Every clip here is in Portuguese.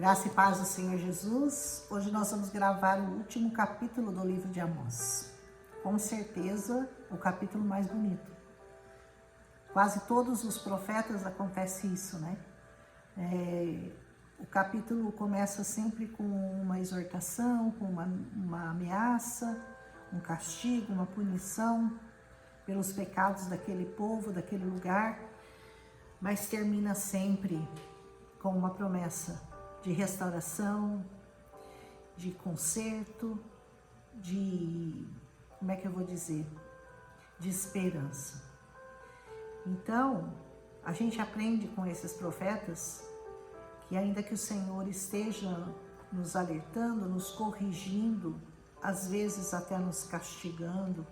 Graça e paz do Senhor Jesus. Hoje nós vamos gravar o último capítulo do livro de Amós. Com certeza, o capítulo mais bonito. Quase todos os profetas acontece isso, né? O capítulo começa sempre com uma exortação, com uma ameaça, um castigo, uma punição pelos pecados daquele povo, daquele lugar, mas termina sempre com uma promessa de restauração, de conserto, como é que eu vou dizer? De esperança. Então, a gente aprende com esses profetas que ainda que o Senhor esteja nos alertando, nos corrigindo, às vezes até nos castigando,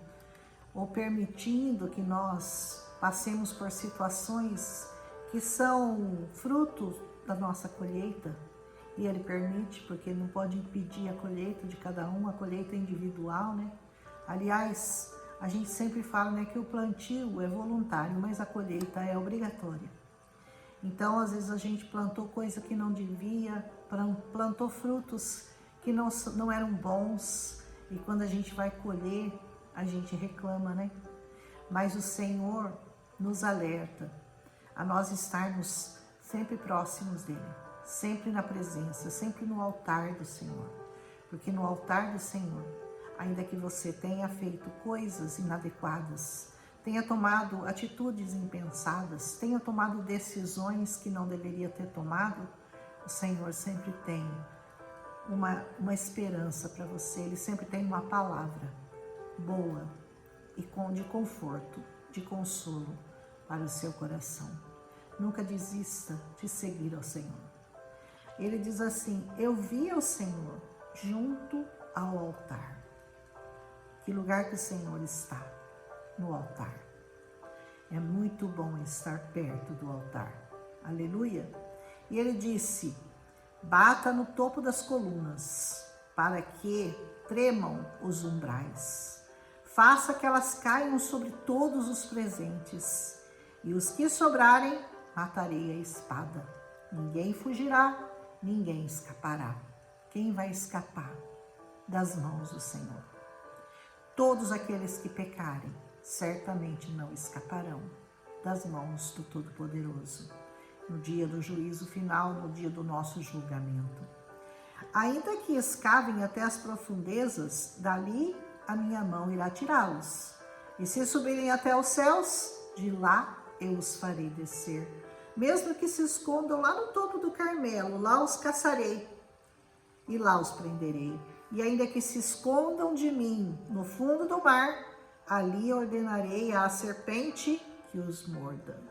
ou permitindo que nós passemos por situações que são fruto da nossa colheita, e Ele permite, porque Ele não pode impedir a colheita de cada um, a colheita individual, né? Aliás, a gente sempre fala, né, que o plantio é voluntário, mas a colheita é obrigatória. Então, às vezes a gente plantou coisa que não devia, plantou frutos que não eram bons, e quando a gente vai colher, a gente reclama, né? Mas o Senhor nos alerta a nós estarmos sempre próximos dEle, sempre na presença, sempre no altar do Senhor. Porque no altar do Senhor, ainda que você tenha feito coisas inadequadas, tenha tomado atitudes impensadas, tenha tomado decisões que não deveria ter tomado, o Senhor sempre tem uma esperança para você, Ele sempre tem uma palavra boa e de conforto, de consolo para o seu coração. Nunca desista de seguir ao Senhor. Ele diz assim: eu vi ao Senhor junto ao altar. Que lugar que o Senhor está? No altar. É muito bom estar perto do altar. Aleluia. E ele disse: bata no topo das colunas, para que tremam os umbrais. Faça que elas caiam sobre todos os presentes, e os que sobrarem matarei a espada. Ninguém fugirá, ninguém escapará. Quem vai escapar das mãos do Senhor? Todos aqueles que pecarem certamente não escaparão das mãos do Todo-Poderoso no dia do juízo final, no dia do nosso julgamento. Ainda que escavem até as profundezas, dali a minha mão irá tirá-los. E se subirem até os céus, de lá eu os farei descer. Mesmo que se escondam lá no topo do Carmelo, lá os caçarei e lá os prenderei. E ainda que se escondam de mim no fundo do mar, ali ordenarei à serpente que os morda.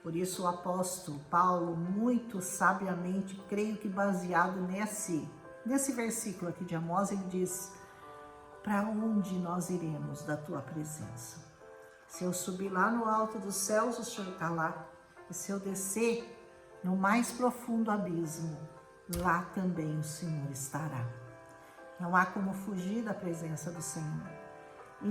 Por isso o apóstolo Paulo, muito sabiamente, creio que baseado nesse versículo aqui de Amós, ele diz: para onde nós iremos da tua presença? Se eu subir lá no alto dos céus, o Senhor está lá. E se eu descer no mais profundo abismo, lá também o Senhor estará. Não há como fugir da presença do Senhor. E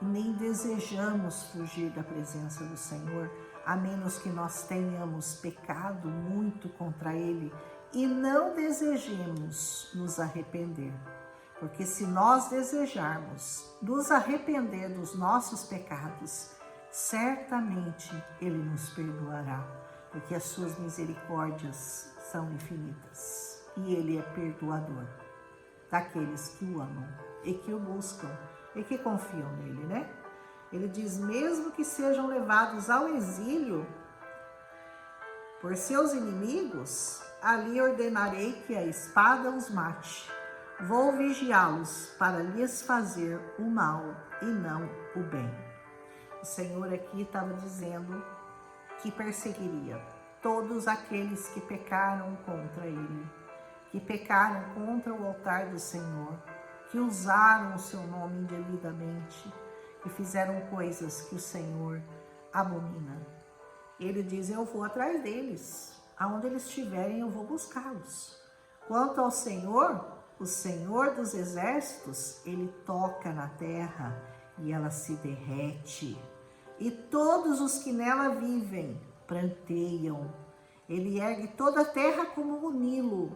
nem desejamos fugir da presença do Senhor, a menos que nós tenhamos pecado muito contra Ele e não desejemos nos arrepender. Porque se nós desejarmos nos arrepender dos nossos pecados, certamente Ele nos perdoará, porque as suas misericórdias são infinitas. E Ele é perdoador daqueles que o amam e que o buscam e que confiam nele, né? Ele diz: mesmo que sejam levados ao exílio por seus inimigos, ali ordenarei que a espada os mate. Vou vigiá-los para lhes fazer o mal e não o bem. O Senhor aqui estava dizendo que perseguiria todos aqueles que pecaram contra Ele, que pecaram contra o altar do Senhor, que usaram o seu nome indevidamente, que fizeram coisas que o Senhor abomina. Ele diz: eu vou atrás deles, aonde eles estiverem eu vou buscá-los. Quanto ao Senhor, o Senhor dos exércitos, Ele toca na terra e ela se derrete. E todos os que nela vivem pranteiam. Ele ergue toda a terra como o Nilo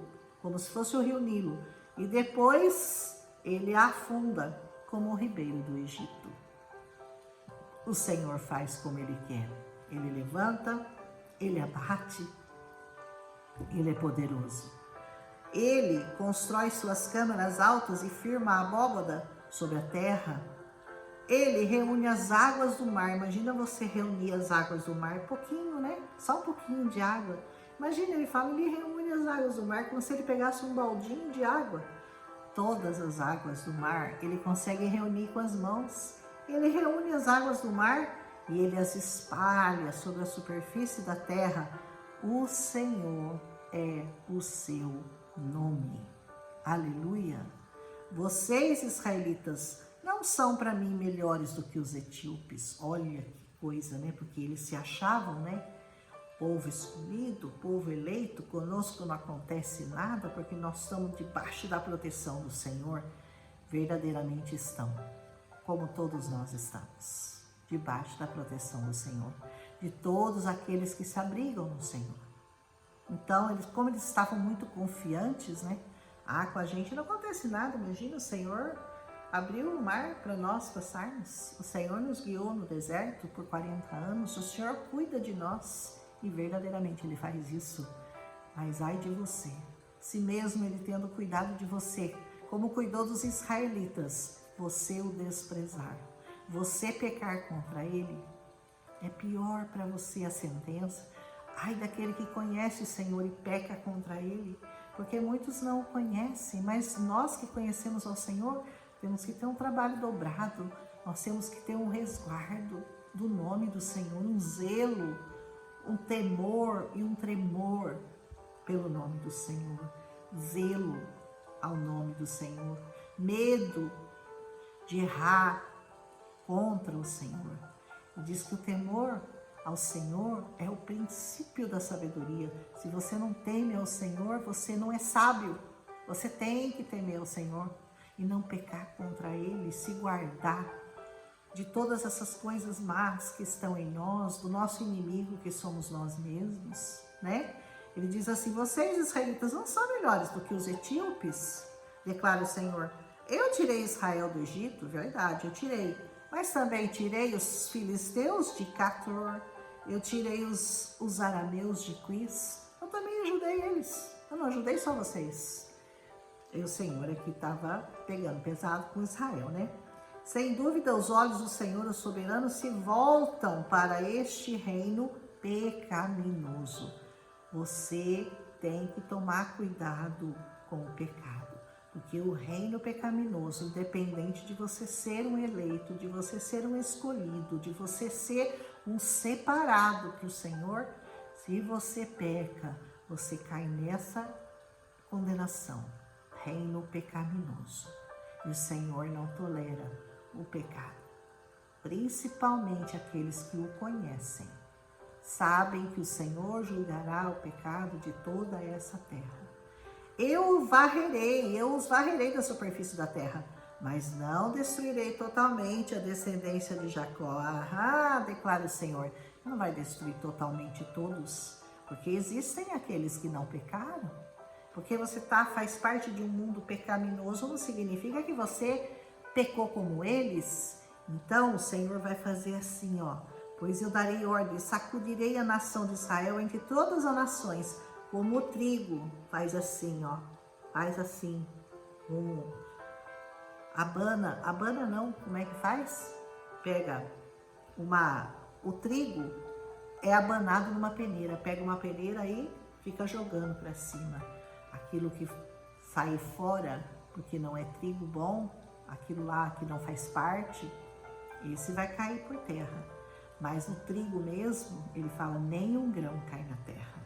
como se fosse o rio Nilo, e depois ele afunda como o ribeiro do Egito. O Senhor faz como Ele quer. Ele levanta, Ele abate, Ele é poderoso. Ele constrói suas câmaras altas e firma a abóbada sobre a terra. Ele reúne as águas do mar. Imagina você reunir as águas do mar, pouquinho, né? Só um pouquinho de água. Imagina, ele fala, ele reúne as águas do mar como se ele pegasse um baldinho de água. Todas as águas do mar, ele consegue reunir com as mãos. Ele reúne as águas do mar e ele as espalha sobre a superfície da terra. O Senhor é o seu nome. Aleluia! Vocês, israelitas, não são para mim melhores do que os etíopes. Olha que coisa, né? Porque eles se achavam, né? Povo escolhido, povo eleito, conosco não acontece nada porque nós estamos debaixo da proteção do Senhor. Verdadeiramente estão, como todos nós estamos, debaixo da proteção do Senhor, de todos aqueles que se abrigam no Senhor. Então, como eles estavam muito confiantes, né? Com a gente não acontece nada, imagina, o Senhor abriu o mar para nós passarmos, o Senhor nos guiou no deserto por 40 anos, o Senhor cuida de nós. E verdadeiramente Ele faz isso. Mas ai de você, se mesmo Ele tendo cuidado de você, como cuidou dos israelitas, você o desprezar, você pecar contra Ele, é pior para você a sentença. Ai daquele que conhece o Senhor e peca contra Ele, porque muitos não o conhecem, mas nós que conhecemos ao Senhor, temos que ter um trabalho dobrado, nós temos que ter um resguardo do nome do Senhor, um zelo, um temor e um tremor pelo nome do Senhor, zelo ao nome do Senhor, medo de errar contra o Senhor. E diz que o temor ao Senhor é o princípio da sabedoria. Se você não teme ao Senhor, você não é sábio. Você tem que temer ao Senhor e não pecar contra Ele, se guardar de todas essas coisas más que estão em nós, do nosso inimigo que somos nós mesmos, né? Ele diz assim, vocês israelitas não são melhores do que os etíopes, declara o Senhor. Eu tirei Israel do Egito, verdade, eu tirei, mas também tirei os filisteus de Cator, eu tirei os arameus de Quis, eu também ajudei eles, eu não ajudei só vocês. E o Senhor aqui estava pegando pesado com Israel, né? Sem dúvida, os olhos do Senhor, o soberano, se voltam para este reino pecaminoso. Você tem que tomar cuidado com o pecado, porque o reino pecaminoso, independente de você ser um eleito, de você ser um escolhido, de você ser um separado para o Senhor, se você peca, você cai nessa condenação, reino pecaminoso. E o Senhor não tolera o pecado, principalmente aqueles que o conhecem, sabem que o Senhor julgará o pecado de toda essa terra. Eu os varrerei da superfície da terra, mas não destruirei totalmente a descendência de Jacó. Declara o Senhor, não vai destruir totalmente todos, porque existem aqueles que não pecaram. Porque você faz parte de um mundo pecaminoso, não significa que você pecou como eles. Então o Senhor vai fazer assim, ó. Pois eu darei ordem, sacudirei a nação de Israel entre todas as nações, como o trigo. Faz assim, ó. Faz assim. Abana não, como é que faz? Pega o trigo é abanado numa peneira. Pega uma peneira e fica jogando para cima. Aquilo que sai fora, porque não é trigo bom, aquilo lá que não faz parte, esse vai cair por terra. Mas o trigo mesmo, ele fala, nenhum grão cai na terra.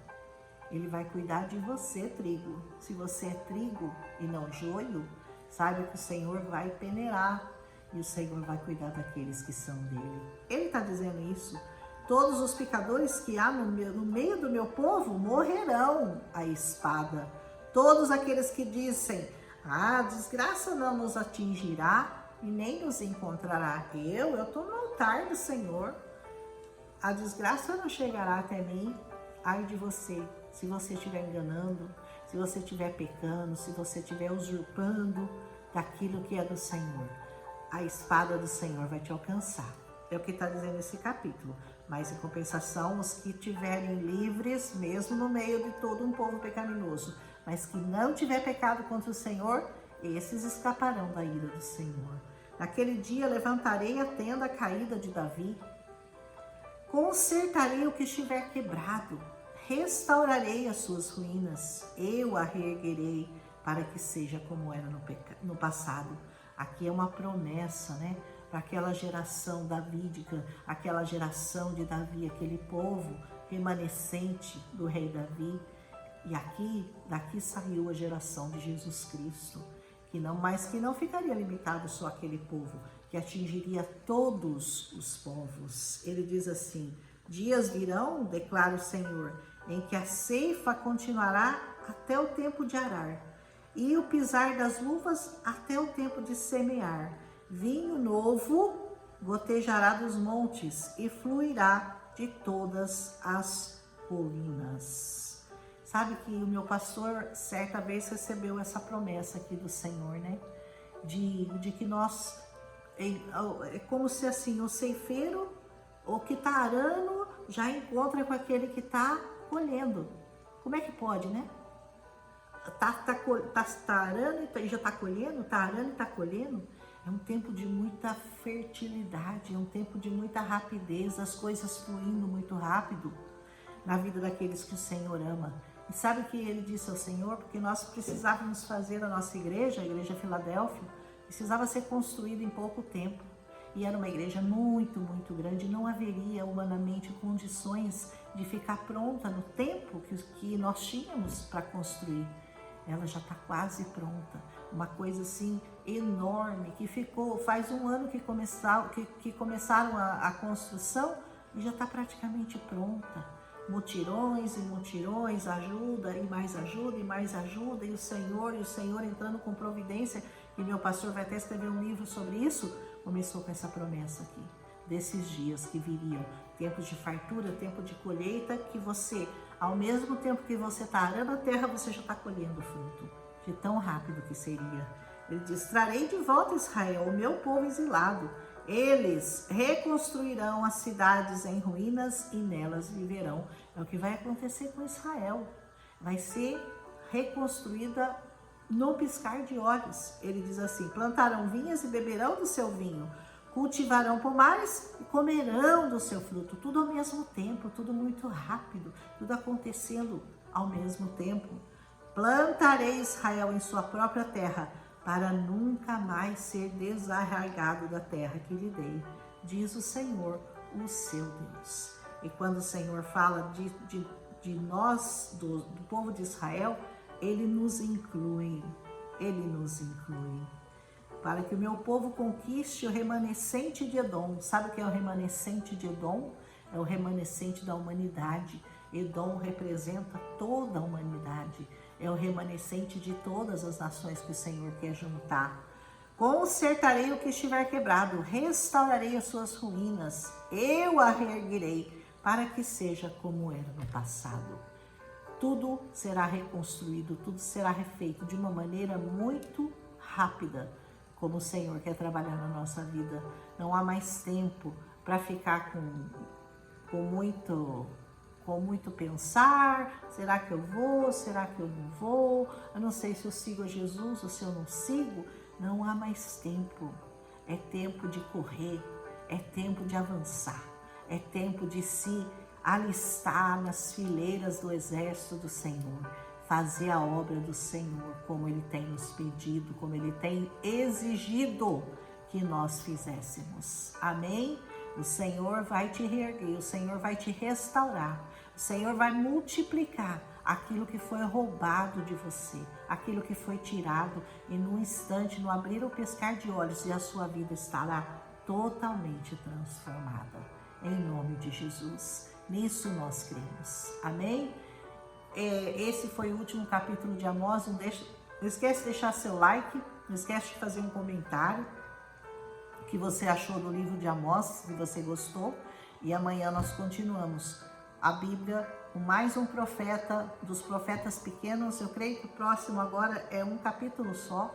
Ele vai cuidar de você, trigo. Se você é trigo e não joio, saiba que o Senhor vai peneirar e o Senhor vai cuidar daqueles que são dele. Ele está dizendo isso. Todos os pecadores que há no meio do meu povo morrerão à espada. Todos aqueles que dizem, a desgraça não nos atingirá e nem nos encontrará. Eu estou no altar do Senhor. A desgraça não chegará até mim. Ai de você, se você estiver enganando, se você estiver pecando, se você estiver usurpando daquilo que é do Senhor, a espada do Senhor vai te alcançar. É o que está dizendo esse capítulo. Mas em compensação, os que estiverem livres, mesmo no meio de todo um povo pecaminoso, mas que não tiver pecado contra o Senhor, esses escaparão da ira do Senhor. Naquele dia levantarei a tenda caída de Davi, consertarei o que estiver quebrado, restaurarei as suas ruínas, eu a reerguerei para que seja como era no passado. Aqui é uma promessa, né? Para aquela geração davídica, aquela geração de Davi, aquele povo remanescente do rei Davi. E daqui saiu a geração de Jesus Cristo, que não ficaria limitado só àquele povo, que atingiria todos os povos. Ele diz assim: dias virão, declara o Senhor, em que a ceifa continuará até o tempo de arar, e o pisar das luvas até o tempo de semear. Vinho novo gotejará dos montes e fluirá de todas as colinas. Sabe que o meu pastor certa vez recebeu essa promessa aqui do Senhor, né? De que nós, é como se assim, o ceifeiro, o que está arando, já encontra com aquele que está colhendo. Como é que pode, né? Tá arando e já está colhendo, está arando e está colhendo. É um tempo de muita fertilidade, é um tempo de muita rapidez, as coisas fluindo muito rápido na vida daqueles que o Senhor ama. E sabe o que ele disse ao Senhor? Porque nós precisávamos fazer a nossa igreja, a Igreja Filadélfia, precisava ser construída em pouco tempo. E era uma igreja muito, muito grande, não haveria humanamente condições de ficar pronta no tempo que nós tínhamos para construir. Ela já está quase pronta, uma coisa assim enorme, que ficou, faz um ano que começaram a construção e já está praticamente pronta. Mutirões e mutirões, ajuda e mais ajuda e mais ajuda, e o Senhor entrando com providência, e meu pastor vai até escrever um livro sobre isso. Começou com essa promessa aqui, desses dias que viriam, tempos de fartura, tempo de colheita, que você, ao mesmo tempo que você está arando a terra, você já está colhendo o fruto, de tão rápido que seria. Ele diz: trarei de volta Israel, o meu povo exilado. Eles reconstruirão as cidades em ruínas e nelas viverão. É o que vai acontecer com Israel. Vai ser reconstruída no piscar de olhos. Ele diz assim: plantarão vinhas e beberão do seu vinho, cultivarão pomares e comerão do seu fruto. Tudo ao mesmo tempo, tudo muito rápido, tudo acontecendo ao mesmo tempo. Plantarei Israel em sua própria terra, para nunca mais ser desarraigado da terra que lhe dei, diz o Senhor, o seu Deus. E quando o Senhor fala de nós, do povo de Israel, Ele nos inclui, para que o meu povo conquiste o remanescente de Edom. Sabe o que é o remanescente de Edom? É o remanescente da humanidade. Edom representa toda a humanidade. É o remanescente de todas as nações que o Senhor quer juntar. Consertarei o que estiver quebrado, restaurarei as suas ruínas, eu a reerguerei, para que seja como era no passado. Tudo será reconstruído, tudo será refeito de uma maneira muito rápida, como o Senhor quer trabalhar na nossa vida. Não há mais tempo para ficar com muito pensar, será que eu vou, será que eu não vou, eu não sei se eu sigo a Jesus ou se eu não sigo. Não há mais tempo, é tempo de correr, é tempo de avançar, é tempo de se alistar nas fileiras do exército do Senhor, fazer a obra do Senhor como Ele tem nos pedido, como Ele tem exigido que nós fizéssemos. Amém? O Senhor vai te reerguer, o Senhor vai te restaurar, o Senhor vai multiplicar aquilo que foi roubado de você, aquilo que foi tirado, e num instante, no abrir ou piscar de olhos, e a sua vida estará totalmente transformada. Em nome de Jesus, nisso nós cremos. Amém? Esse foi o último capítulo de Amós. Não esquece de deixar seu like, não esquece de fazer um comentário o que você achou do livro de Amós, se você gostou. E amanhã nós continuamos a Bíblia com mais um profeta, dos profetas pequenos. Eu creio que o próximo agora é um capítulo só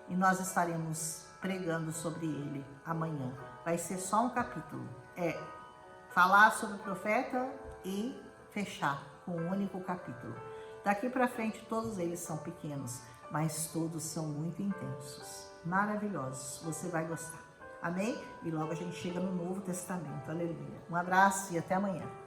e nós estaremos pregando sobre ele amanhã. Vai ser só um capítulo, falar sobre o profeta e fechar com um único capítulo. Daqui para frente todos eles são pequenos, mas todos são muito intensos, maravilhosos, você vai gostar. Amém? E logo a gente chega no Novo Testamento, aleluia. Um abraço e até amanhã.